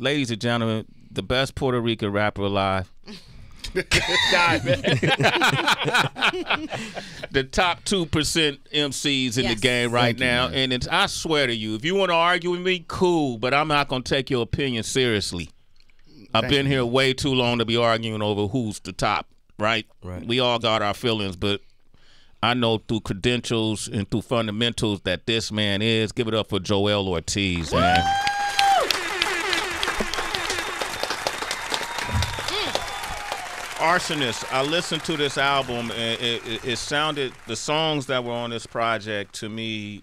ladies and gentlemen, the best Puerto Rican rapper alive. The top 2% MCs in the game right now. And I swear to you, if you want to argue with me, cool, but I'm not going to take your opinion seriously. I've been here way too long to be arguing over who's the top, right? We all got our feelings, but I know through credentials and through fundamentals that this man is. Give it up for Joell Ortiz, man. Arsonist, I listened to this album, and it sounded, the songs that were on this project to me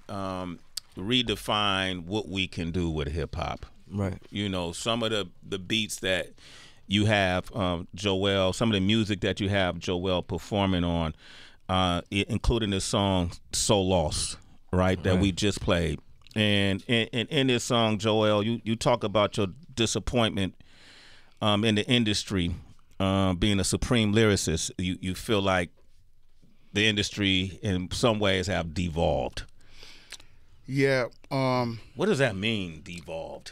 redefine what we can do with hip-hop. Right. You know, some of the beats that you have Joell, some of the music that you have Joell performing on, including this song So Lost, right, that we just played. And in this song, Joell, you talk about your disappointment in the industry. Being a supreme lyricist, you feel like the industry in some ways have devolved. Yeah. What does that mean, devolved?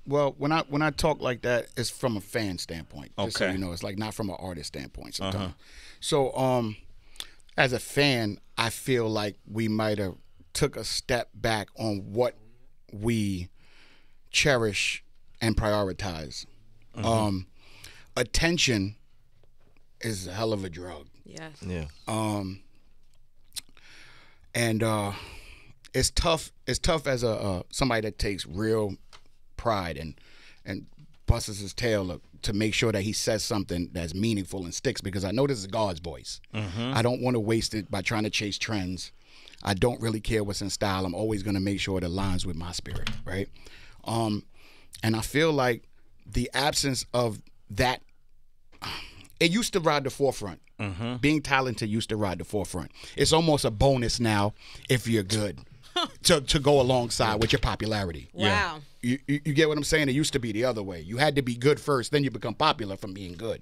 Well, when I talk like that, it's from a fan standpoint. Just so Okay. you know, it's like not from an artist standpoint sometimes. So, as a fan, I feel like we might have took a step back on what we cherish and prioritize. Attention is a hell of a drug. Yes. Yeah. And it's tough. It's tough as a somebody that takes real pride and busts his tail up to make sure that he says something that's meaningful and sticks, because I know this is God's voice. I don't want to waste it by trying to chase trends. I don't really care what's in style. I'm always going to make sure it aligns with my spirit, right? And I feel like the absence of that, it used to ride the forefront. Being talented used to ride the forefront. It's almost a bonus now if you're good to go alongside with your popularity. Wow. You get what I'm saying? It used to be the other way. You had to be good first, then you become popular from being good.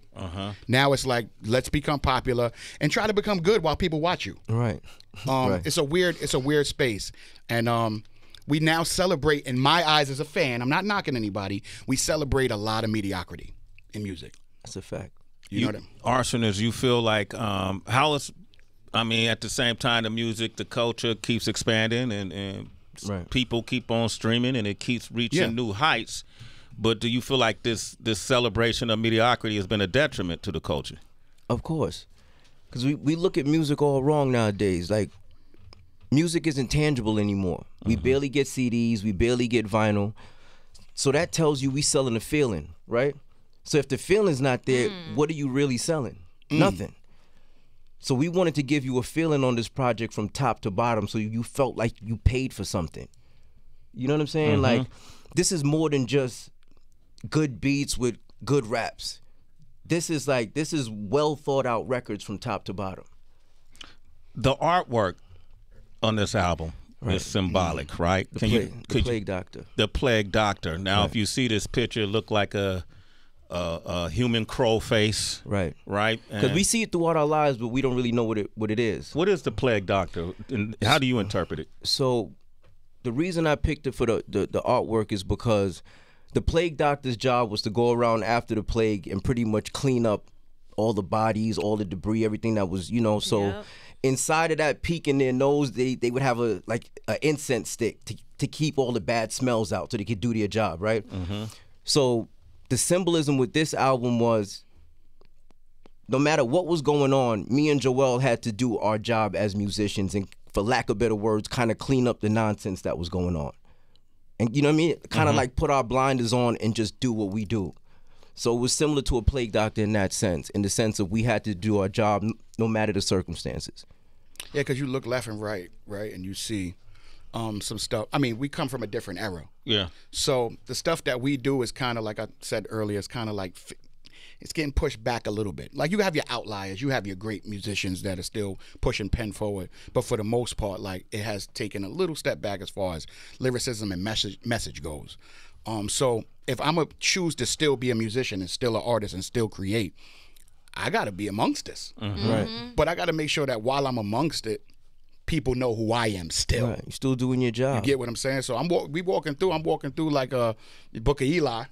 Now it's like, let's become popular and try to become good while people watch you. Right. It's a weird space. And we now celebrate, in my eyes as a fan, I'm not knocking anybody, we celebrate a lot of mediocrity in music. That's a fact. You know what Arsonist, you feel like how is, I mean, at the same time, the music, the culture keeps expanding and people keep on streaming and it keeps reaching new heights. But do you feel like this celebration of mediocrity has been a detriment to the culture? Of course. Because we look at music all wrong nowadays. Like, music isn't tangible anymore. We barely get CDs. We barely get vinyl. So that tells you we selling a feeling, right? So if the feeling's not there, what are you really selling? Nothing. So we wanted to give you a feeling on this project from top to bottom so you felt like you paid for something. You know what I'm saying? Like, this is more than just good beats with good raps. This is well thought out records from top to bottom. The artwork on this album is symbolic, right? The Plague Doctor. The Plague Doctor. Now, if you see this picture, it look like a human crow face. Right. Because we see it throughout our lives, but we don't really know what it is. What is the Plague Doctor, and how do you interpret it? So the reason I picked it for the artwork is because the Plague Doctor's job was to go around after the plague and pretty much clean up all the bodies, all the debris, everything that was, so inside of that, peak in their nose, they would have an incense stick to keep all the bad smells out so they could do their job, right? So the symbolism with this album was, no matter what was going on, me and Joell had to do our job as musicians and, for lack of better words, kind of clean up the nonsense that was going on. And you know what I mean? Kind of like put our blinders on and just do what we do. So it was similar to a Plague Doctor in that sense, in the sense of we had to do our job no matter the circumstances. Yeah, because you look left and right, and you see some stuff. I mean, we come from a different era. Yeah. So the stuff that we do is kind of, like I said earlier, it's kind of like, it's getting pushed back a little bit. Like, you have your outliers, you have your great musicians that are still pushing pen forward, but for the most part, like, it has taken a little step back as far as lyricism and message goes. So if I'm gonna choose to still be a musician and still an artist and still create, I gotta be amongst this. Right. But I gotta make sure that while I'm amongst it, people know who I am still. Right. You're still doing your job. You get what I'm saying? So I'm walking through like the Book of Eli,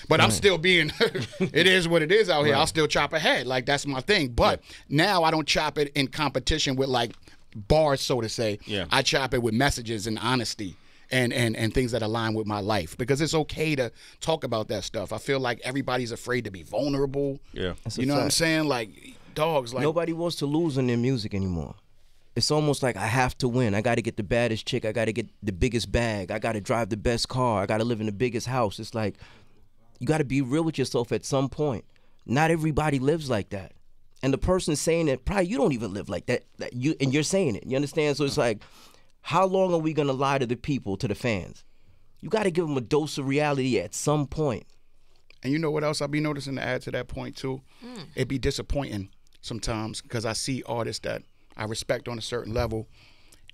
but I'm still being. It is what it is out here. I'll still chop ahead, like that's my thing. But now I don't chop it in competition with like bars, so to say. Yeah. I chop it with messages and honesty. And things that align with my life, because it's okay to talk about that stuff. I feel like everybody's afraid to be vulnerable. Yeah, you know what I'm saying? Like dogs. Like nobody wants to lose in their music anymore. It's almost like I have to win. I got to get the baddest chick. I got to get the biggest bag. I got to drive the best car. I got to live in the biggest house. It's like you got to be real with yourself at some point. Not everybody lives like that. And the person saying it, probably you don't even live like that. And you're saying it. You understand? So it's like, how long are we going to lie to the people, to the fans? You got to give them a dose of reality at some point. And you know what else I be noticing to add to that point too? It'd be disappointing sometimes because I see artists that I respect on a certain level,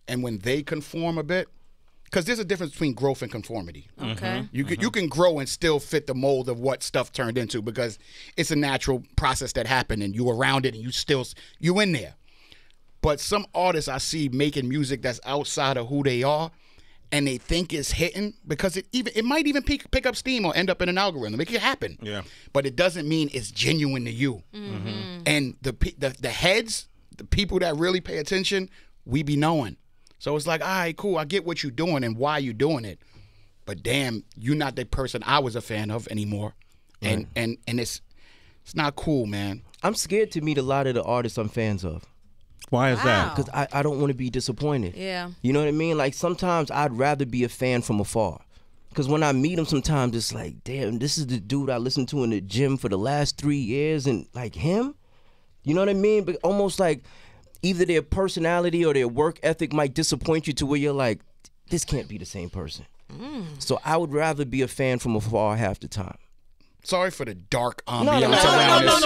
and when they conform a bit, because there's a difference between growth and conformity. Okay. You can grow and still fit the mold of what stuff turned into, because it's a natural process that happened and you around it and you in there. But some artists I see making music that's outside of who they are, and they think it's hitting because it might even pick up steam or end up in an algorithm. It can happen. Yeah. But it doesn't mean it's genuine to you. And the heads, the people that really pay attention, we be knowing. So it's like, all right, cool. I get what you're doing and why you're doing it, but damn, you're not the person I was a fan of anymore. And it's not cool, man. I'm scared to meet a lot of the artists I'm fans of. Why is that? Because I don't want to be disappointed. Yeah. You know what I mean? Like sometimes I'd rather be a fan from afar. Because when I meet him sometimes it's like, damn, this is the dude I listened to in the gym for the last 3 years, and like him? You know what I mean? But almost like either their personality or their work ethic might disappoint you to where you're like, this can't be the same person. So I would rather be a fan from afar half the time. Sorry for the dark ambiance no, around this.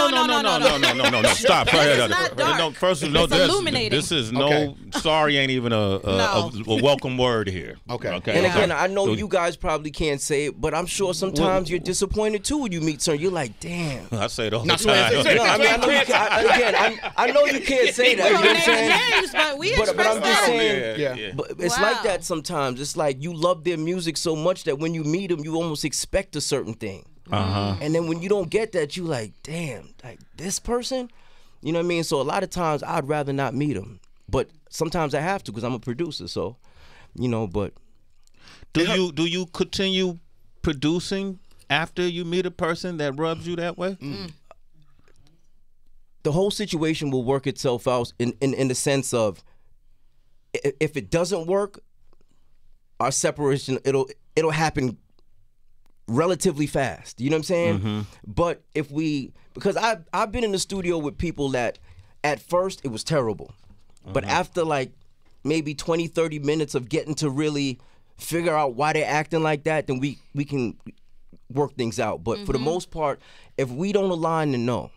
No. Stop. It's not dark. No, first of It's all, illuminating. this is no. Okay. Sorry, ain't even a welcome word here. Okay. And again, I know you guys probably can't say it, but I'm sure sometimes you're disappointed too when you meet someone. You're like, damn. I say it all the Not so time. it's- No, I mean, I know you can't, I know you can't say that. We You know don't what I'm saying? name names, but we But express I'm just that. saying, Yeah. but it's Wow. like that sometimes. It's like you love their music so much that when you meet them, you almost expect a certain thing. And then when you don't get that, you like, damn, like this person? You know what I mean? So a lot of times I'd rather not meet them. But sometimes I have to because I'm a producer. So, you know, but. Do you continue producing after you meet a person that rubs you that way? The whole situation will work itself out in the sense of if it doesn't work, our separation, it'll happen relatively fast. You know what I'm saying? But because I've been in the studio with people that at first it was terrible. But after like maybe 20, 30 minutes of getting to really figure out why they're acting like that, then we can work things out. But for the most part, if we don't align, then no.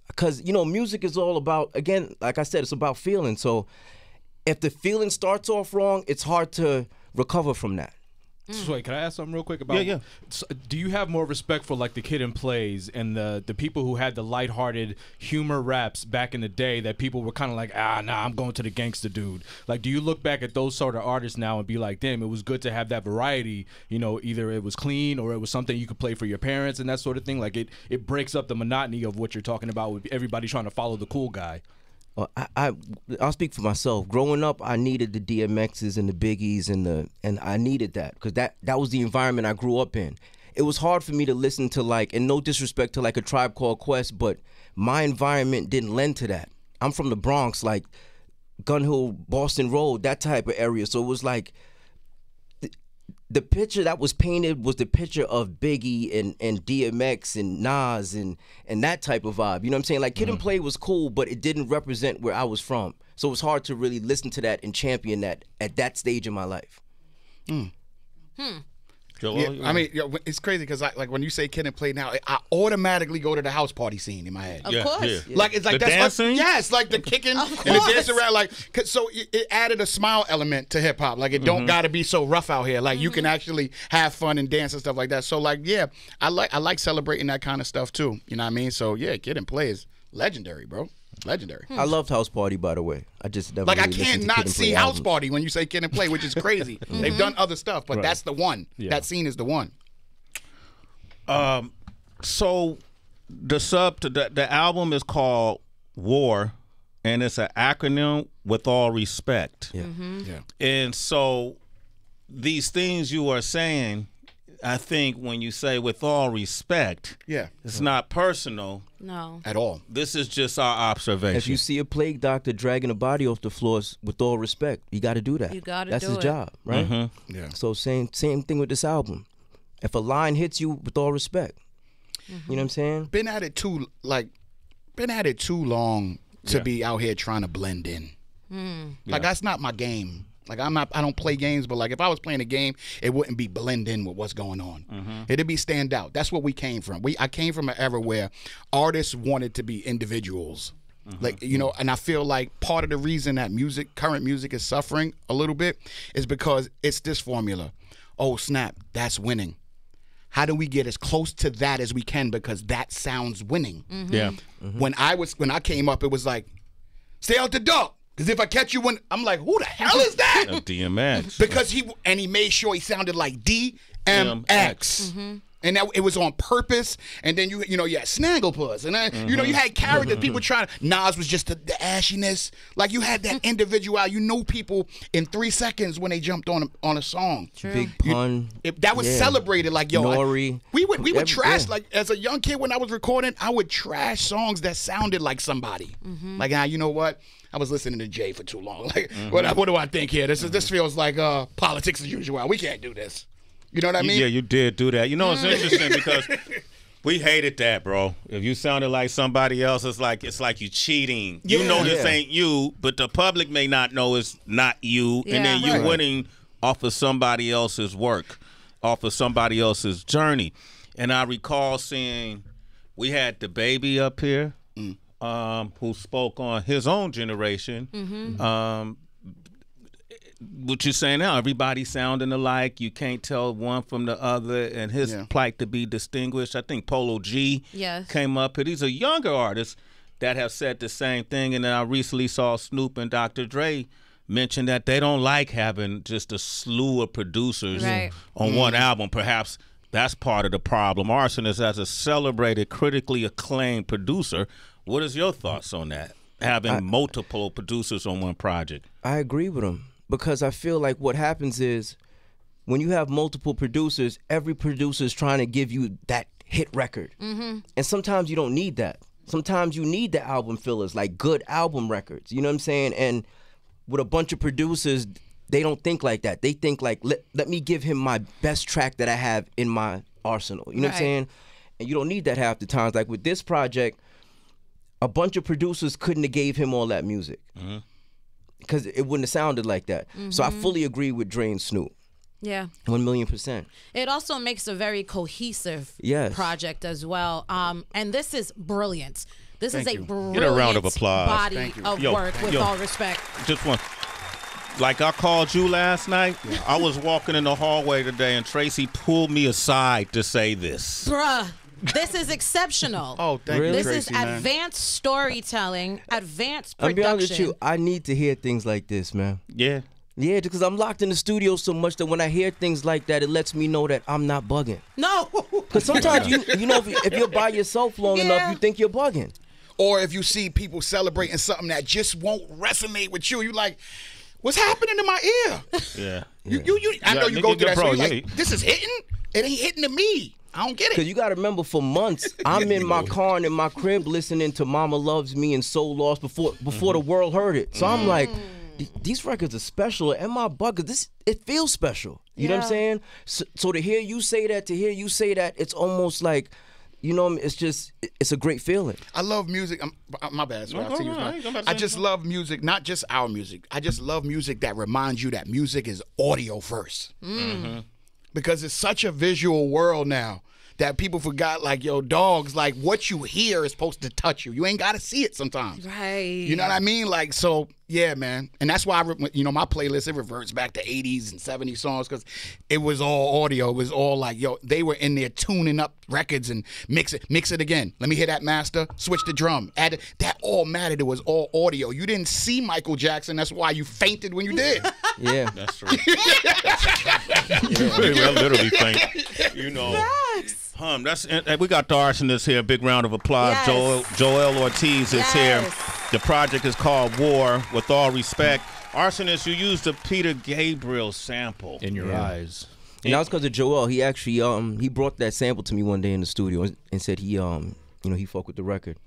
Because, you know, music is all about, again, like I said, it's about feeling. So if the feeling starts off wrong, it's hard to recover from that. So wait, can I ask something real quick about? Yeah. So, do you have more respect for like the Kid and Plays and the people who had the lighthearted humor raps back in the day that people were kind of like, I'm going to the gangster dude? Like, do you look back at those sort of artists now and be like, damn, it was good to have that variety? You know, either it was clean or it was something you could play for your parents and that sort of thing. Like it breaks up the monotony of what you're talking about with everybody trying to follow the cool guy. Well, I'll speak for myself. Growing up, I needed the DMXs and the Biggies and I needed that because that was the environment I grew up in. It was hard for me to listen to like, and no disrespect to like a Tribe Called Quest, but my environment didn't lend to that. I'm from the Bronx, like Gun Hill, Boston Road, that type of area. So it was like the picture that was painted was the picture of Biggie and DMX and Nas and that type of vibe. You know what I'm saying? Like Kid and Play was cool, but it didn't represent where I was from. So it was hard to really listen to that and champion that at that stage in my life. Joel, Yeah, I mean, it's crazy because like when you say Kid and Play now, I automatically go to the house party scene in my head. Of course. Like it's like The that's dancing? yes, like the kicking and the dance around. Like so, it added a smile element to hip hop. Like it don't got to be so rough out here. Like you can actually have fun and dance and stuff like that. So like I like celebrating that kind of stuff too. You know what I mean? So yeah, Kid and Play is legendary, bro. Legendary. I loved House Party, by the way. I just never Like, I really listened can't to not Kid and see Play House albums. Party when you say Kid and Play, which is crazy. They've done other stuff, but that's the one. Yeah. That scene is the one. So the album is called W.A.R, and it's an acronym, with all respect. Yeah. Yeah. And so these things you are saying, I think when you say with all respect, Yeah. it's not personal. No. At all. This is just our observation. If you see a plague doctor dragging a body off the floors, with all respect, you got to do that. You gotta That's do his it. job, right? Yeah. So same thing with this album. If a line hits you, with all respect, you know what I'm saying? Been at it too long to be out here trying to blend in. Like, that's not my game. Like, I don't play games, but like, if I was playing a game, it wouldn't be blend in with what's going on. It'd be stand out. That's what we came from. I came from an era where artists wanted to be individuals. Like, you know, and I feel like part of the reason that current music is suffering a little bit is because it's this formula. Oh, snap, that's winning. How do we get as close to that as we can, because that sounds winning? Yeah. When I came up, it was like, stay out the dark. Because if I catch you when, I'm like, who the hell is that? DMX. Because he made sure he sounded like DMX. And that, it was on purpose. And then you had Snagglepuss. And then, you had characters. People trying to, Nas was just the ashiness. Like, you had that individual. You know people in 3 seconds when they jumped on a song. Big Pun. That was celebrated. Like, yo, Nori. we would trash, yeah. like, as a young kid when I was recording, I would trash songs that sounded like somebody. Like, you know what? I was listening to Jay for too long. Like, what do I think here? This feels like politics as usual. We can't do this. You know what I mean? Yeah, you did do that. You know, it's interesting because we hated that, bro. If you sounded like somebody else, it's like you cheating. You know this ain't you, but the public may not know it's not you, and then you're winning off of somebody else's work, off of somebody else's journey. And I recall seeing, we had the baby up here, who spoke on his own generation. What you're saying now, everybody sounding alike. You can't tell one from the other, and his plight to be distinguished. I think Polo G came up here. He's a younger artist that have said the same thing. And then I recently saw Snoop and Dr. Dre mention that they don't like having just a slew of producers on one album. Perhaps that's part of the problem. Arsonist, as a celebrated, critically acclaimed producer, what is your thoughts on that? Having multiple producers on one project. I agree with him. Because I feel like what happens is when you have multiple producers, every producer is trying to give you that hit record. And sometimes you don't need that. Sometimes you need the album fillers, like good album records. You know what I'm saying? And with a bunch of producers, they don't think like that. They think like, let me give him my best track that I have in my arsenal. You know what I'm saying? And you don't need that half the times. Like with this project, a bunch of producers couldn't have gave him all that music. Because it wouldn't have sounded like that. So I fully agree with Dre and Snoop. Yeah. 1,000,000%. It also makes a very cohesive project as well. And this is brilliant. This is a brilliant Get a round of applause. Body of work, with all respect. Just one. Like I called you last night, I was walking in the hallway today, and Tracy pulled me aside to say this. Bruh. This is exceptional. Oh, thank you, This Tracy, is advanced storytelling, advanced I'll production. be honest with you, I need to hear things like this, man. Yeah. Yeah, because I'm locked in the studio so much that when I hear things like that, it lets me know that I'm not bugging. No. Because sometimes, you know, if you're by yourself long enough, you think you're bugging. Or if you see people celebrating something that just won't resonate with you, you like, what's happening to my ear? Yeah. I know you go through that. So you're like, this is hitting? It ain't hitting to me. I don't get it. Because you got to remember, for months, I'm in my car and in my crib listening to Mama Loves Me and So Lost before the world heard it. So I'm like, these records are special. Am I bugging? It feels special. You know what I'm saying? So to hear you say that, it's almost like, you know, it's a great feeling. I love music. My bad. So I just love music, not just our music. I just love music that reminds you that music is audio first. Because it's such a visual world now that people forgot, like, yo, dogs, like, what you hear is supposed to touch you. You ain't got to see it sometimes. Right. You know what I mean? Like, so, Yeah, man. And that's why, my playlist, it reverts back to 80s and 70s songs because it was all audio. It was all like, they were in there tuning up records and mix it again. Let me hear that master, switch the drum. Add it. That all mattered. It was all audio. You didn't see Michael Jackson. That's why you fainted when you did. Yeah. That's true. Yeah. Literally faint. You know. Facts. We got the Arsonist here. Big round of applause. Yes. Joell Ortiz is here. The project is called W.A.R. With all respect, Arsonist, you used a Peter Gabriel sample. In Your Eyes. And that was because of Joell. He actually he brought that sample to me one day in the studio and said he he fucked with the record.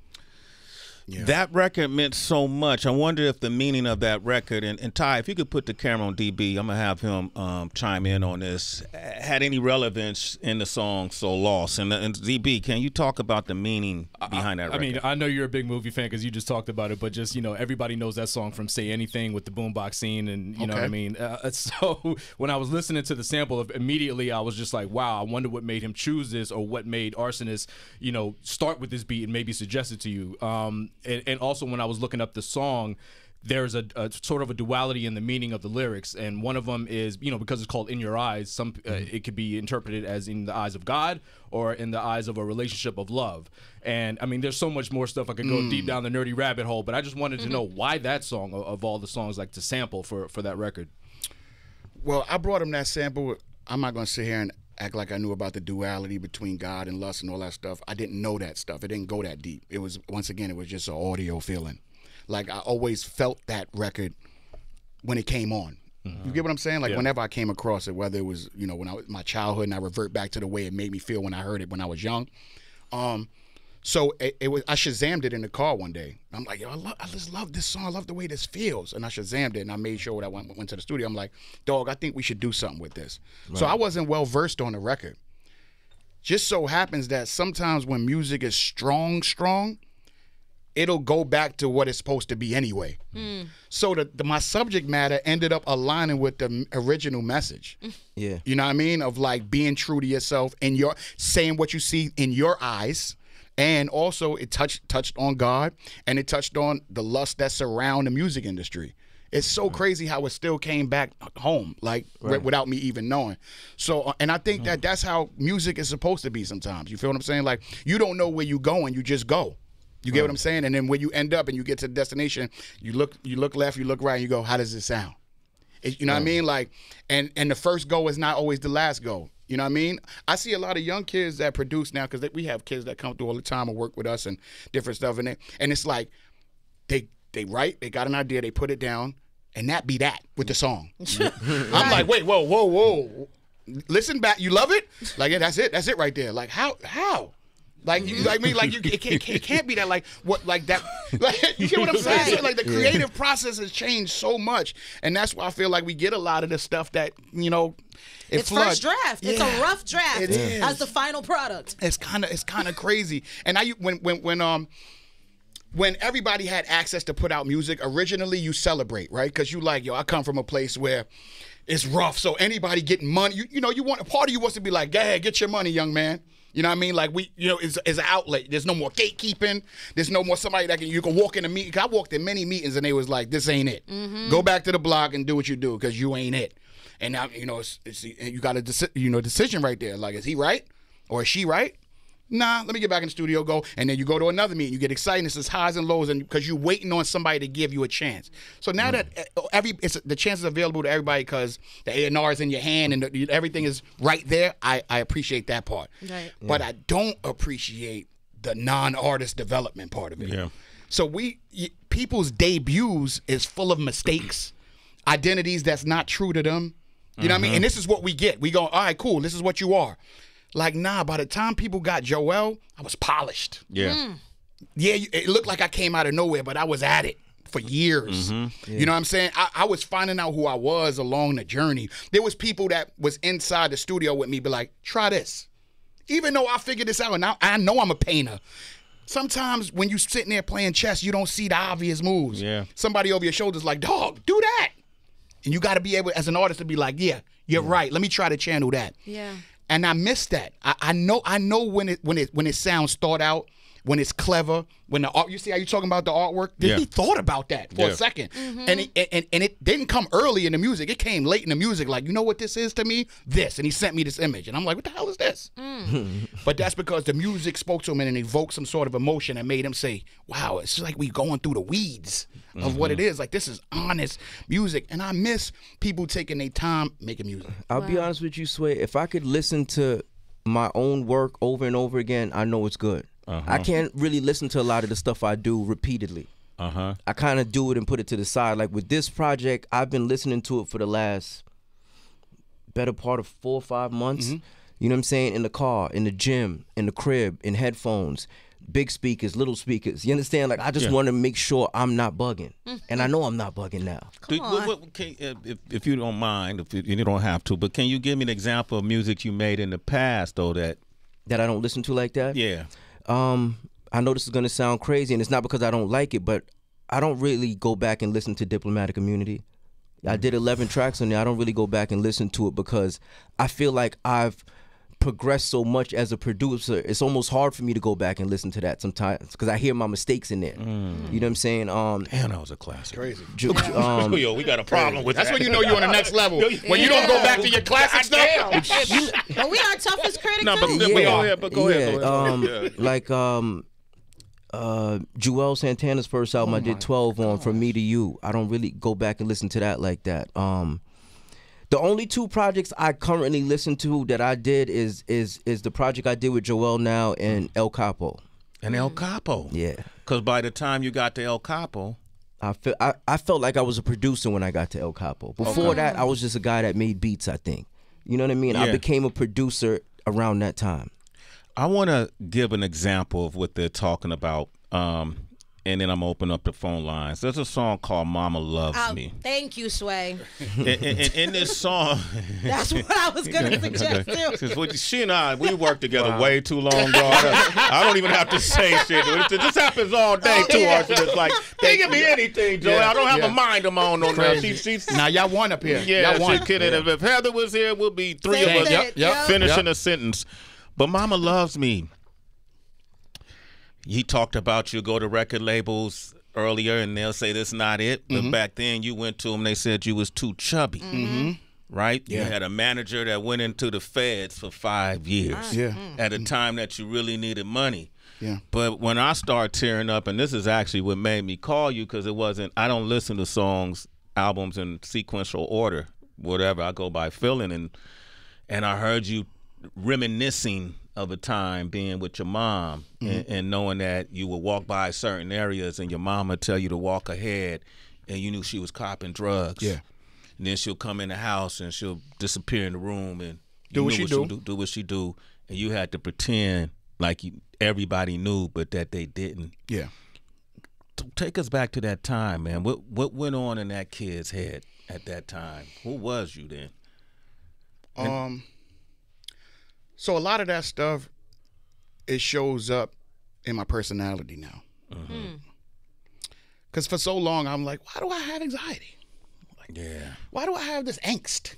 Yeah. That record meant so much. I wonder if the meaning of that record, and Ty, if you could put the camera on DB, I'm going to have him chime in on this, had any relevance in the song So Lost. And DB, can you talk about the meaning behind that record? I mean, I know you're a big movie fan because you just talked about it, but just, everybody knows that song from Say Anything with the boombox scene, and you know what I mean? So when I was listening to the sample, immediately I was just like, wow, I wonder what made him choose this, or what made Arsonist, start with this beat and maybe suggest it to you. And also when I was looking up the song, there's a sort of a duality in the meaning of the lyrics, and one of them is, because it's called In Your Eyes, it could be interpreted as in the eyes of God or in the eyes of a relationship of love. And I mean, there's so much more stuff. I could go deep down the nerdy rabbit hole, but I just wanted to know why that song of all the songs, like, to sample for that record. Well, I brought him that sample. I'm not going to sit here and act like I knew about the duality between God and lust and all that stuff. I didn't know that stuff. It didn't go that deep. It was, once again, it was just an audio feeling. Like, I always felt that record when it came on. You get what I'm saying? Like, whenever I came across it, whether it was, when I was my childhood, and I revert back to the way it made me feel when I heard it when I was young. So it was, I Shazammed it in the car one day. I'm like, I just love this song. I love the way this feels. And I Shazammed it, and I made sure that I went to the studio. I'm like, dog, I think we should do something with this. Right. So I wasn't well versed on the record. Just so happens that sometimes when music is strong, it'll go back to what it's supposed to be anyway. So my subject matter ended up aligning with the original message. Yeah. You know what I mean? Of like being true to yourself and saying what you see in your eyes. And also it touched on God, and it touched on the lust that surround the music industry. It's so crazy how it still came back home, like without me even knowing. So, and I think that's how music is supposed to be sometimes. You feel what I'm saying? Like, you don't know where you're going, you just go. You get what I'm saying? And then when you end up and you get to the destination, you look left, you look right, and you go, how does it sound? You know what I mean? Like, and the first go is not always the last go. You know what I mean? I see a lot of young kids that produce now, because we have kids that come through all the time and work with us and different stuff in it. And it's like they write, they got an idea, they put it down, and that be that with the song. I'm like, wait, whoa. Listen back, you love it? Like, yeah, that's it right there. Like, how? Like, you like me, like, it can't be that, like, what, like that, like, you get what I'm saying? Right. Like, the creative process has changed so much, and that's why I feel like we get a lot of the stuff that, it's first draft. Yeah. It's a rough draft as the final product. It's kind of crazy. And when everybody had access to put out music, originally you celebrate, right? Because you like, I come from a place where it's rough, so anybody getting money, you want, a part of you wants to be like, go ahead, get your money, young man. You know what I mean? Like, it's an outlet. There's no more gatekeeping. There's no more somebody that you can walk in a meeting. I walked in many meetings and they was like, this ain't it. Go back to the block and do what you do, because you ain't it. And now, you got a decision right there. Like, is he right? Or is she right? Nah, let me get back in the studio, go. And then you go to another meeting. You get excited. It's just highs and lows, and because you're waiting on somebody to give you a chance. So now that the chance is available to everybody because the A&R is in your hand and everything is right there, I appreciate that part. Right. But I don't appreciate the non-artist development part of it. Yeah. So people's debuts is full of mistakes, identities that's not true to them. You know what I mean? And this is what we get. We go, all right, cool, this is what you are. Like, nah, by the time people got Joell, I was polished. Yeah. Yeah, it looked like I came out of nowhere, but I was at it for years. Yeah. You know what I'm saying? I was finding out who I was along the journey. There was people that was inside the studio with me, be like, try this. Even though I figured this out, and I know I'm a painter. Sometimes when you sitting there playing chess, you don't see the obvious moves. Yeah. Somebody over your shoulder's like, dog, do that. And you got to be able, as an artist, to be like, yeah, you're right. Let me try to channel that. Yeah. And I miss that. I know when it sounds thought out, when it's clever, when the art, you see how you talking about the artwork? He thought about that for a second. And it didn't come early in the music. It came late in the music, like, you know what this is to me? This. And he sent me this image. And I'm like, what the hell is this? But that's because the music spoke to him and it evoked some sort of emotion and made him say, wow, it's like we going through the weeds of what it is. Like, this is honest music. And I miss people taking their time making music. I'll be honest with you, Sway. If I could listen to my own work over and over again, I know it's good. I can't really listen to a lot of the stuff I do repeatedly. I kind of do it and put it to the side. Like with this project, I've been listening to it for the last better part of 4 or 5 months. You know what I'm saying? In the car, in the gym, in the crib, in headphones, big speakers, little speakers. You understand? Like I just want to make sure I'm not bugging, and I know I'm not bugging now. If you don't mind, if you don't have to, but can you give me an example of music you made in the past, though, that I don't listen to like that? Yeah. I know this is gonna sound crazy, and it's not because I don't like it, but I don't really go back and listen to Diplomatic Immunity. I did 11 tracks on there. I don't really go back and listen to it because I feel like I've progressed so much as a producer. It's almost hard for me to go back and listen to that sometimes because I hear my mistakes in there. You know what I'm saying? Damn, that was a classic. Crazy. Yo, we got a problem with that's that. when you know you're on the next level. When you don't go back to your classic stuff. But we are toughest critic No, too. but go ahead. Like Joel Santana's first album, I did 12 on, From Me to You. I don't really go back and listen to that like that. The only 2 projects I currently listen to that I did is the project I did with Joel now and El Capo. And El Capo. Yeah. Because by the time you got to El Capo, I felt like I was a producer when I got to El Capo. Before that, I was just a guy that made beats, I think. You know what I mean? I became a producer around that time. I want to give an example of what they're talking about, and then I'm going to open up the phone lines. There's a song called Mama Loves Me. Thank you, Sway. And in this song... That's what I was going to suggest, too. She and I, we worked together way too long, bro. I don't even have to say shit. This happens all day, too, Arsonist. Like, they give me anything, Joey. I don't have a mind of my own on that. Now, y'all won up here. Yeah, y'all won. If Heather was here, we'll be 3 of us finishing a sentence. But Mama Loves Me. He talked about you go to record labels earlier and they'll say this not it. But back then you went to them, they said you was too chubby. Right? Yeah. You had a manager that went into the feds for 5 years. At a time that you really needed money. But when I start tearing up, and this is actually what made me call you, because it wasn't, I don't listen to songs, albums in sequential order, whatever. I go by feeling, and I heard you reminiscing of a time being with your mom and knowing that you would walk by certain areas and your mom would tell you to walk ahead and you knew she was copping drugs. And then she'll come in the house and she'll disappear in the room and do what she do, and you had to pretend like everybody knew but that they didn't. Take us back to that time, man. What went on in that kid's head at that time? Who was you then? So a lot of that stuff, it shows up in my personality now. Because for so long, I'm like, why do I have anxiety? Why do I have this angst?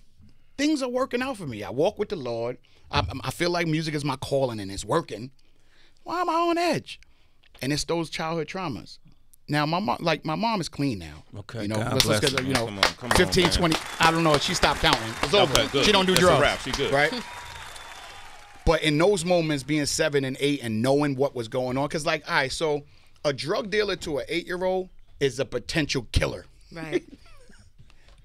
Things are working out for me. I walk with the Lord. I feel like music is my calling and it's working. Why am I on edge? And it's those childhood traumas. Now, my mom is clean now. Okay, you know, God bless her. you know, Come 15, on, 20, I don't know, she stopped counting. It's over. Good. She don't do That's drugs. A wrap. She good. Right? But in those moments, being 7 and 8 and knowing what was going on, because like, all right, so a drug dealer to an 8-year-old is a potential killer. Right.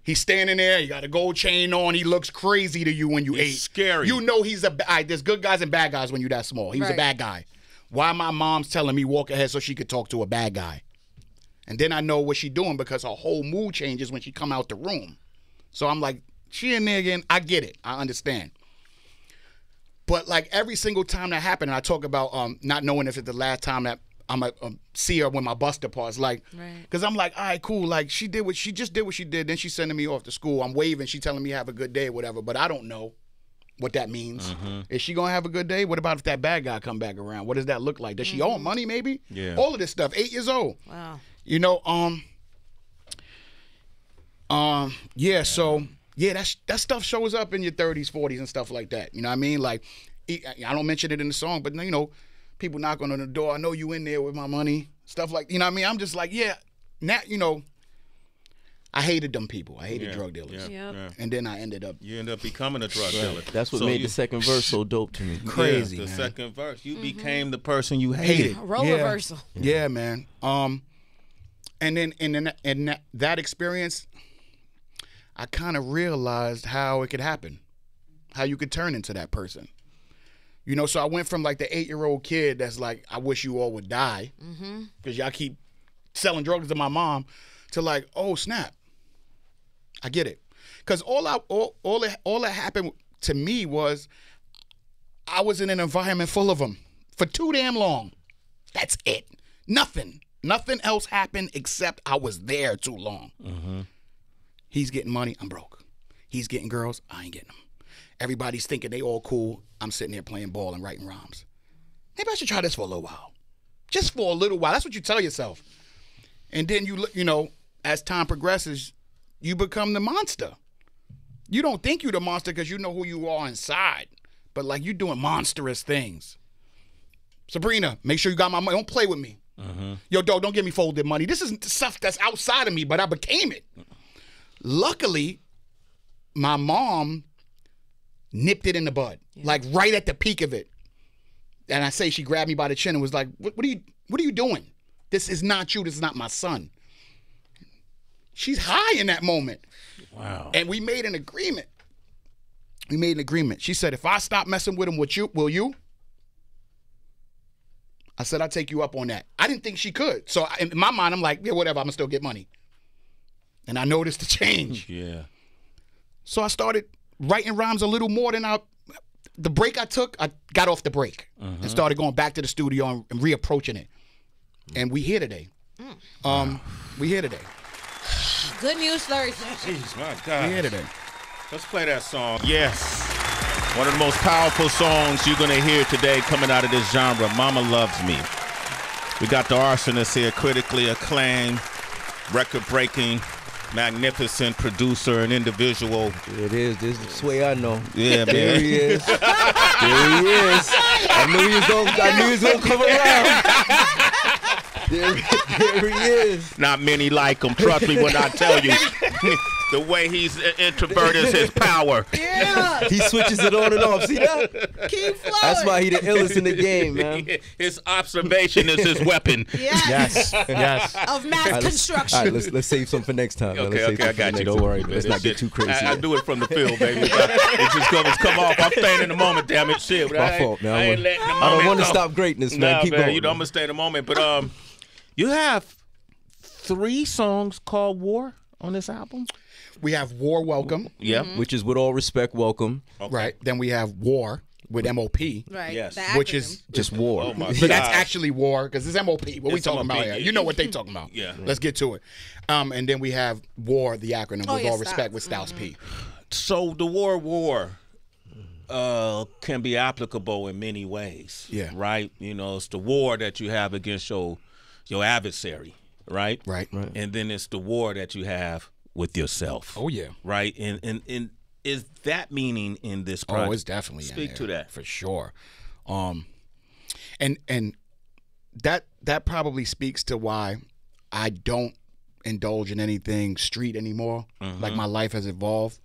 He's standing there, you got a gold chain on, he looks crazy to you when you 8. Scary. You know he's there's good guys and bad guys when you're that small. He was a bad guy. Why my mom's telling me walk ahead so she could talk to a bad guy? And then I know what she doing because her whole mood changes when she come out the room. So I'm like, she in there again, I get it, I understand. But like every single time that happened, and I talk about not knowing if it's the last time that I'm gonna see her when my bus departs, like, because I'm like, all right, cool, like she just did what she did, then she's sending me off to school. I'm waving, she telling me have a good day, or whatever. But I don't know what that means. Is she gonna have a good day? What about if that bad guy come back around? What does that look like? Does she owe money? Maybe. All of this stuff. 8 years old. Wow. You know. So. Yeah, that stuff shows up in your 30s, 40s, and stuff like that. You know what I mean? Like, I don't mention it in the song, but you know, people knocking on the door. I know you in there with my money. Stuff like, you know what I mean? I'm just like, yeah. Now, you know, I hated them people. I hated drug dealers. And then I ended up. You ended up becoming a drug dealer. That's what made the second verse so dope to me. Crazy, the man. second verse. You became the person you hated. Role reversal. Yeah, man. And then in that experience, I kind of realized how it could happen, how you could turn into that person. You know, so I went from like the 8-year-old kid that's like, I wish you all would die because y'all keep selling drugs to my mom, to like, oh snap, I get it. Because all that happened to me was I was in an environment full of them for too damn long. That's it. Nothing else happened except I was there too long. He's getting money, I'm broke. He's getting girls, I ain't getting them. Everybody's thinking they all cool. I'm sitting there playing ball and writing rhymes. Maybe I should try this for a little while. Just for a little while. That's what you tell yourself. And then you know, as time progresses, you become the monster. You don't think you're the monster because you know who you are inside. But like, you're doing monstrous things. Sabrina, make sure you got my money. Don't play with me. Yo, dog, don't give me folded money. This isn't stuff that's outside of me, but I became it. Luckily, my mom nipped it in the bud, like right at the peak of it. And I say she grabbed me by the chin and was like, what are you doing? This is not you. This is not my son. She's high in that moment. Wow. And we made an agreement. She said, if I stop messing with him, will you? I said, I'll take you up on that. I didn't think she could. So in my mind, I'm like, yeah, whatever, I'm going to still get money. And I noticed the change. Yeah. So I started writing rhymes a little more than the break I took, I got off the break and started going back to the studio and reapproaching it. And we here today. We here today. Good news Thursday. Jeez, my God. We here today. Let's play that song. Yes. One of the most powerful songs you're going to hear today coming out of this genre, Mama Loves Me. We got the Arsonist here, critically acclaimed, record-breaking, magnificent producer and individual. It is. This is the way I know. Yeah, man. There he is. There he is. I knew he was going to come around. There he is. Not many like him. Trust me when I tell you. The way he's introverted is his power. Yeah. He switches it on and off. See that? Keep flowing. That's why he the illest in the game, man. His observation is his weapon. Yes. Yes. Of mass construction. All right, let's save some for next time. Man. Okay, I got you. Don't worry. Let's not get too crazy. I do it from the field, baby. It just come off. I'm staying in the moment, damn it. Shit. My fault, man. I ain't letting the moment I don't want to go. stop greatness, man. Nah, Keep man, going. You know, I'm going to stay in the moment. But you have 3 songs called War on this album? We have War Welcome. Yeah. Which is with all respect, welcome. Okay. Right. Then we have War with M.O.P. Right. Yes. the Which acronym. is Just war. Oh, my But that's God. actually War because it's M.O.P. What we It's talking M.O.P. about here? You know what they talking about. Yeah. Let's get to it. And then we have War, the acronym, with yeah, all Styles. respect, with Styles P. So the war can be applicable in many ways. Yeah. Right? You know, it's the war that you have against your adversary, right? Right. And then it's the war that you have with yourself. Oh, yeah. Right? And is that meaning in this project? Oh, it's definitely in Speak there, to that. for sure. And that probably speaks to why I don't indulge in anything street anymore. Like, my life has evolved,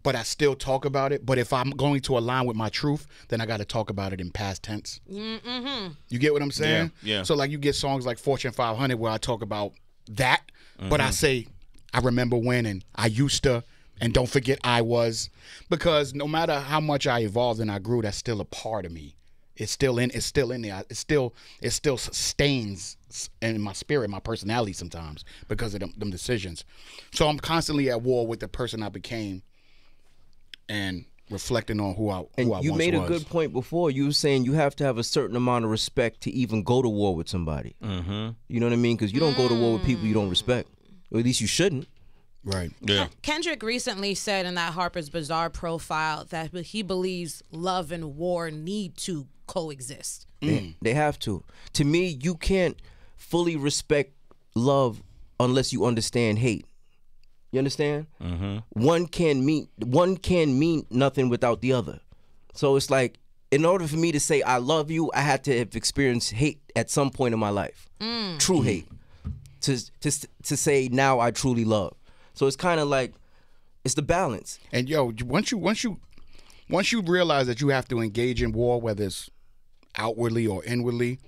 but I still talk about it. But if I'm going to align with my truth, then I got to talk about it in past tense. You get what I'm saying? Yeah. So like, you get songs like Fortune 500 where I talk about that, but I say, I remember when, and I used to, and don't forget I was, because no matter how much I evolved and I grew, that's still a part of me. It's still in there. It still stains in my spirit, my personality sometimes, because of them decisions. So I'm constantly at war with the person I became and reflecting on who I once You made was. a good point before. You were saying you have to have a certain amount of respect to even go to war with somebody. You know what I mean? Because you don't go to war with people you don't respect. Or at least you shouldn't. Right. Yeah. Kendrick recently said in that Harper's Bazaar profile that he believes love and war need to coexist. They have to. To me, you can't fully respect love unless you understand hate. You understand? One can mean nothing without the other. So it's like, in order for me to say I love you, I had to have experienced hate at some point in my life. True hate. To say now I truly love. So it's kind of like, it's the balance. And yo, once you realize that you have to engage in war, whether it's outwardly or inwardly,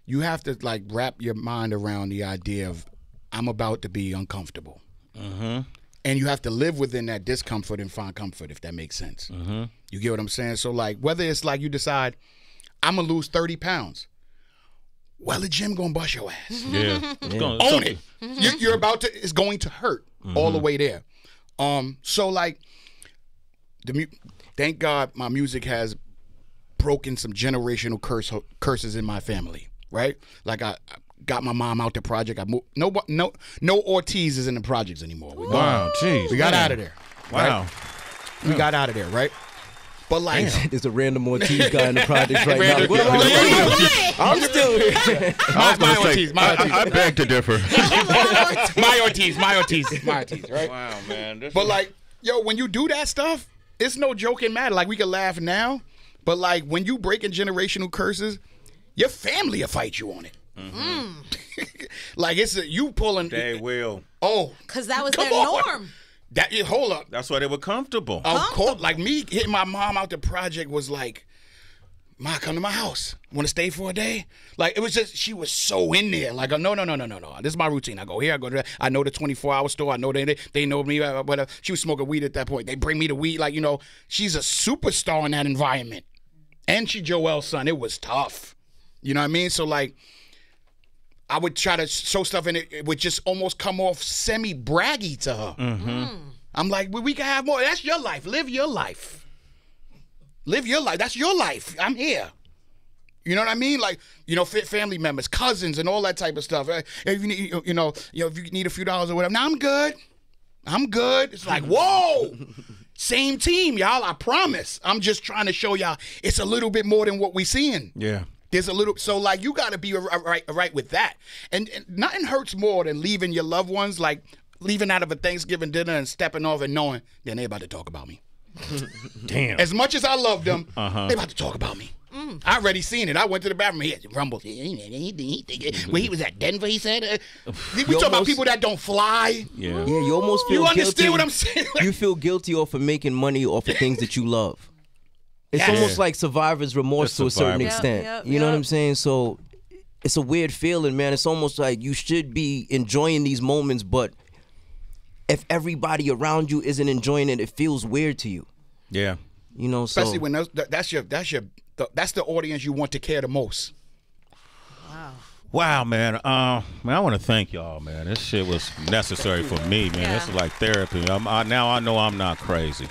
you have to like wrap your mind around the idea of I'm about to be uncomfortable. And you have to live within that discomfort and find comfort, if that makes sense. You get what I'm saying? So like, whether it's like you decide, I'm going to lose 30 pounds. Well, the gym going to bust your ass. Yeah. Own it. You're about to, it's going to hurt all the way there. So like, thank God my music has broken some generational curses in my family, right? Like I got my mom out the project. I moved. No Ortiz is in the projects anymore. Wow, jeez. We got out of there. Wow. Right? We got out of there, right? But like, there's a random Ortiz guy in the projects right now. What am I I'm still here. my Ortiz. I beg to differ. My Ortiz, right? Wow, man. But like, yo, when you do that stuff, it's no joking matter. Like, we can laugh now, but like, when you breaking generational curses, your family will fight you on it. Like, it's you pulling. They will. Oh, because that was come their on. norm. Hold up. That's why they were comfortable. Of course, like me hitting my mom out the project was like, Ma, come to my house. Want to stay for a day? Like, it was just, she was so in there. Like, no. This is my routine. I go here, I go there. I know the 24-hour store. I know they know me. Whatever. She was smoking weed at that point. They bring me the weed. Like, you know, she's a superstar in that environment. And she Joell's son. It was tough. You know what I mean? So, like, I would try to show stuff and it would just almost come off semi-braggy to her. I'm like, well, we can have more. That's your life. Live your life. Live your life. That's your life. I'm here. You know what I mean? Like, you know, family members, cousins, and all that type of stuff. If you need, if you need a few dollars or whatever, now I'm good. It's like, whoa, same team, y'all. I promise. I'm just trying to show y'all it's a little bit more than what we seeing. Yeah. There's a little, so like, you got to be right with that. And nothing hurts more than leaving your loved ones, like leaving out of a Thanksgiving dinner and stepping off and knowing then they about to talk about me. Damn. As much as I love them, they about to talk about me. I already seen it. I went to the bathroom. He had rumbles. Where he was at Denver, he said. We talk about people that don't fly. Yeah. Yeah, you almost feel You guilty. understand what I'm saying? You feel guilty off of making money off of things that you love. It's Yes. almost like survivor's remorse to a certain Yep, extent. You know what I'm saying? So it's a weird feeling, man. It's almost like you should be enjoying these moments, but if everybody around you isn't enjoying it, it feels weird to you. Yeah. You know, so Especially when that's the audience you want to care the most. Wow, man. Man, I want to thank y'all, man. This shit was necessary for me, man. This is like therapy. Now I know I'm not crazy.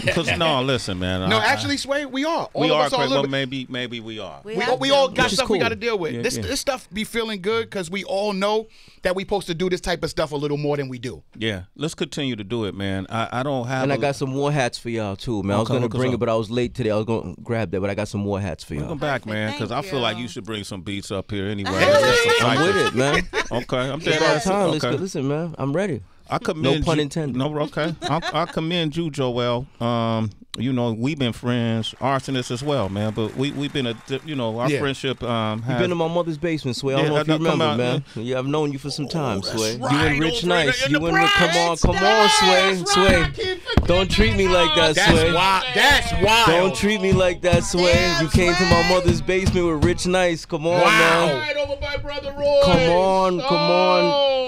Because no, listen, man. No, actually, Sway, we are. All we of are us are a crazy. little Well, bit. maybe we are. We all got Which is stuff we cool. got to deal with. Yeah, This stuff be feeling good because we all know that we supposed to do this type of stuff a little more than we do. Yeah, let's continue to do it, man. I don't have. and I got some more hats for y'all too, man. I was Okay, gonna look us bring up. it, but I was late today. I was gonna grab that, but I got some more hats for y'all. Welcome back, man, because I Thank feel like you. you should bring some beats up here anyway. I'm with it, man. Okay, I'm dead All the ass. time. Okay. Listen, man. I'm ready. I commend No pun you- intended. No, okay. I commend you, Joell. You know, we've been friends, Arsonist as well, man. But we've been our Yeah. friendship. You've been in my mother's basement, Sway. I don't Yeah, know if you come remember, out, man. Yeah, I've known you for some time, Sway. right. You and Rich Those Nice. in You the and Rich. Come on, Sway. Sway. Don't treat me like that, That's Sway. wild. That's wild. Don't treat me like that, Sway. You came to my mother's basement with Rich Nice. Come on, man. Right over by Brother Roy. Come on.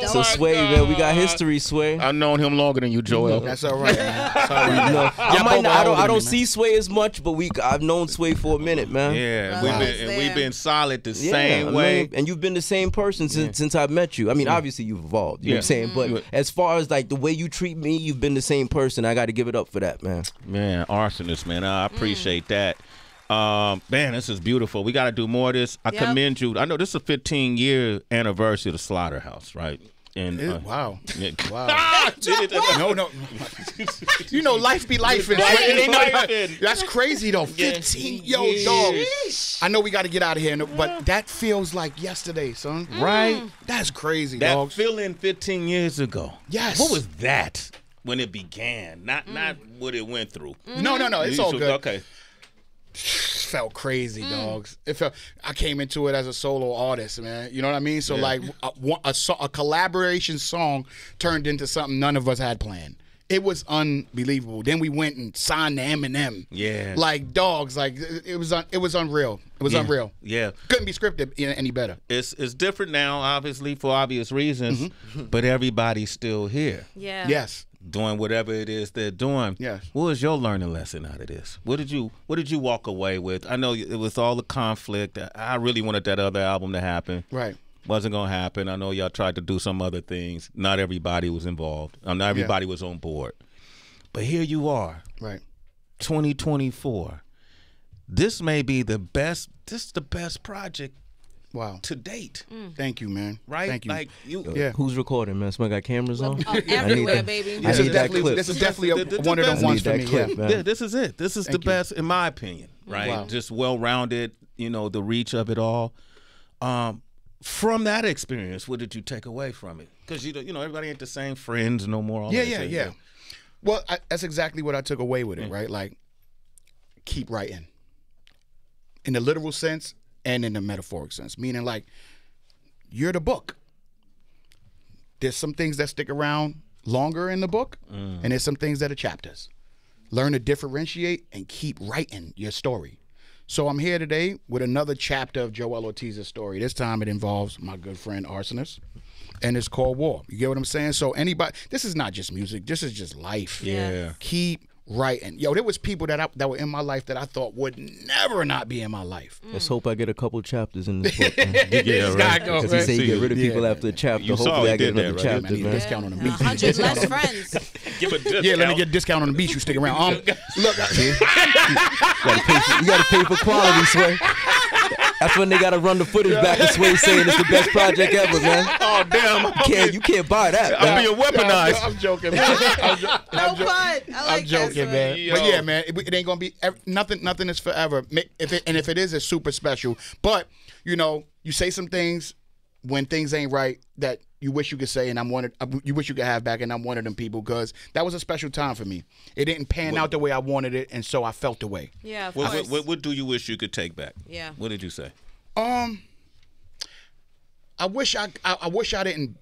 So, my Sway, God. man, we got history, Sway. I've known him longer than you, Joell. That's all right, man. That's all right. No, Y'all both I older than don't me, see Sway as much, but I've known Sway for a minute, man. Yeah, Wow. we've been solid the Yeah, same I way. mean, and you've been the same person since I've met you. I mean, obviously you've evolved. You know what I'm saying? But as far as like the way you treat me, you've been the same person. I got to give it up for that, man. Man, Arsonist, man, I appreciate that. Man, this is beautiful. We got to do more of this. I Yep. commend you. I know this is a 15-year anniversary of the Slaughterhouse, right? And Wow. yeah. Wow. No. You know, life be life. That's crazy, though. 15. Yo, dog. I know we got to get out of here, but that feels like yesterday, son. Right? That's crazy, That dog. feeling 15 years ago. Yes. What was that when it began? Not what it went through. No. It's all good. Okay. felt crazy, dogs. It felt. I came into it as a solo artist, man. You know what I mean? So like a collaboration song turned into something none of us had planned. It was unbelievable. Then we went and signed to M&M. Yeah. Like dogs. Like it was unreal. It was unreal. Yeah. Couldn't be scripted any better. It's different now, obviously, for obvious reasons, but everybody's still here. Yeah. Yes. Doing whatever it is they're doing. Yes. What was your learning lesson out of this? What did you walk away with? I know it was all the conflict. I really wanted that other album to happen. Right. Wasn't gonna happen. I know y'all tried to do some other things. Not everybody was involved. Not everybody was on board. But here you are. Right. 2024. This may be the best. This is the best project. Wow. To date. Thank you, man. Right? Thank you. Like you. Yeah. Who's recording, man? Somebody got cameras on? Everywhere, baby. This is that clip. definitely one of best. the ones for Need me. that clip, Yeah. man. Yeah, this is it. This is the best, in my opinion. Right? Wow. Just well-rounded. The reach of it all. From that experience, what did you take away from it? Because everybody ain't the same, friends no more. All that shit. Yeah. Well, that's exactly what I took away with it, right? Like, keep writing. In the literal sense and in the metaphoric sense. Meaning, like, you're the book. There's some things that stick around longer in the book, and there's some things that are chapters. Learn to differentiate and keep writing your story. So I'm here today with another chapter of Joell Ortiz's story. This time it involves my good friend Arsonist, and it's called W.A.R. You get what I'm saying? So this is not just music. This is just life. Yeah. Keep writing. Yo, there was people that were in my life that I thought would never not be in my life. Let's hope I get a couple chapters in this book, man. This guy go, Because he man. said you get rid of people Yeah, after a chapter. You saw Hopefully he I get did that, another right? chapter, Man, I need a man. discount on the beats. 100 less friends. Give a discount. Yeah, let me get a discount on the beats. You stick around. Look, You gotta pay for quality, Sway. That's when they gotta run the footage back and Sway saying it's the best project ever, man. Oh damn! You can't buy that, I'm man. being weaponized. I'm joking, man. No pun. I like I'm joking, that, man. Yo. But yeah, man, it ain't gonna be nothing. Nothing is forever. If it is, it's super special. But you say some things when things ain't right that you wish you could say, and you wish you could have back, and I'm one of them people because that was a special time for me. It didn't pan out the way I wanted it, and so I felt the way. Yeah, of course. What do you wish you could take back? Yeah. What did you say? I wish I didn't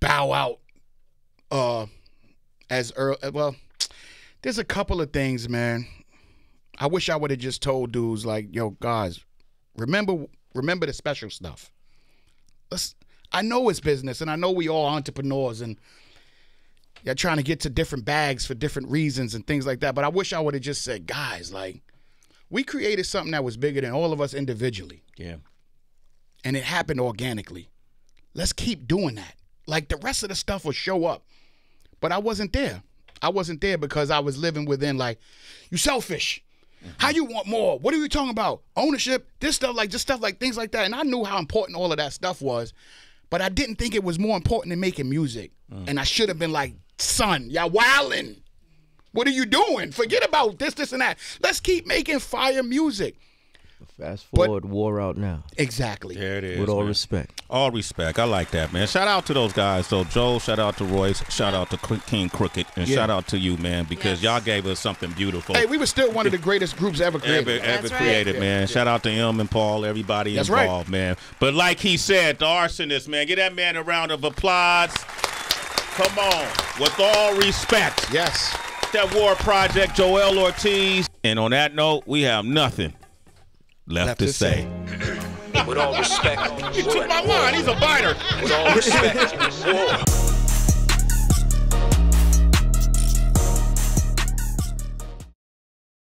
bow out as early. Well, there's a couple of things, man. I wish I would have just told dudes like, yo, guys, remember the special stuff. I know it's business, and I know we all entrepreneurs, and you're trying to get to different bags for different reasons and things like that. But I wish I would have just said, guys, like, we created something that was bigger than all of us individually. Yeah. And it happened organically. Let's keep doing that. Like, the rest of the stuff will show up. But I wasn't there. I wasn't there because I was living within, like, you selfish. How you want more? What are you talking about? Ownership, this stuff, like, just stuff like things like that. And I knew how important all of that stuff was, but I didn't think it was more important than making music. And I should have been like, son, y'all wildin'. What are you doing? Forget about this, and that. Let's keep making fire music. Fast forward, war out now. Exactly. There it is. With all man. respect. All respect. I like that, man. Shout out to those guys. So Joel, shout out to Royce, shout out to King Crooked, and shout out to you, man, because y'all gave us something beautiful. Hey, we were still one of the greatest groups ever created. Ever That's right. created, man. Shout out to M and Paul, everybody That's involved, right. man. But like he said, the Arsonist, man, give that man a round of applause. Come on, with all respect. Yes. That W.A.R. project, Joell Ortiz. And on that note, we have nothing left to say. With all respect, He took my line. He's a biter. with all respect, war.